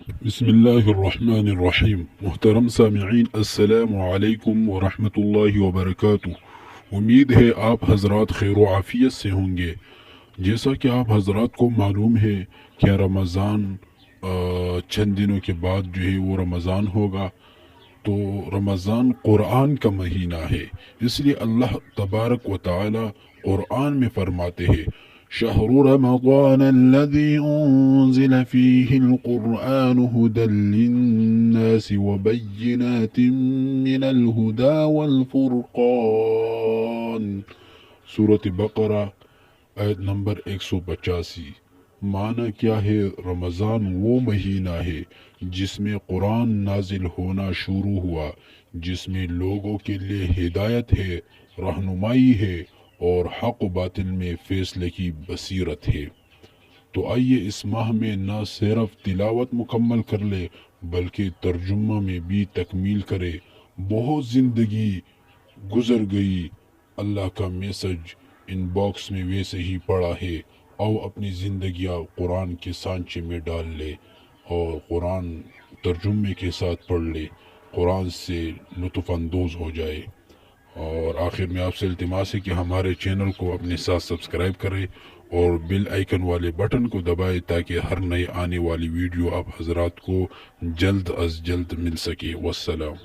بسم اللہ الرحمن الرحیم۔ محترم سامعین، السلام علیکم ورحمۃ اللہ وبرکاتہ۔ امید ہے آپ حضرات خیر و عافیت سے ہوں گے۔ جیسا کہ آپ حضرات کو معلوم ہے کہ رمضان چند دنوں کے بعد جو ہے وہ رمضان ہوگا، تو رمضان قرآن کا مہینہ ہے، اس لیے اللہ تبارک و تعالی قرآن میں فرماتے ہیں: شہر رمضان الذي انزل فيه القرآن هدى للناس وبينات من الهدى والفرقان۔ سورة بقرہ آیت نمبر 185۔ معنی کیا ہے؟ رمضان وہ مہینہ ہے جس میں قرآن نازل ہونا شروع ہوا، جس میں لوگوں کے لیے ہدایت ہے، رہنمائی ہے اور حق و باطل میں فیصلے کی بصیرت ہے۔ تو آئیے اس ماہ میں نہ صرف تلاوت مکمل کر لے بلکہ ترجمہ میں بھی تکمیل کرے۔ بہت زندگی گزر گئی، اللہ کا میسج ان باکس میں ویسے ہی پڑا ہے۔ او اپنی زندگیاں قرآن کے سانچے میں ڈال لے اور قرآن ترجمے کے ساتھ پڑھ لے، قرآن سے لطف اندوز ہو جائے۔ اور آخر میں آپ سے التماس ہے کہ ہمارے چینل کو اپنے ساتھ سبسکرائب کرے اور بیل آئیکن والے بٹن کو دبائے تاکہ ہر نئے آنے والی ویڈیو آپ حضرات کو جلد از جلد مل سکے۔ والسلام۔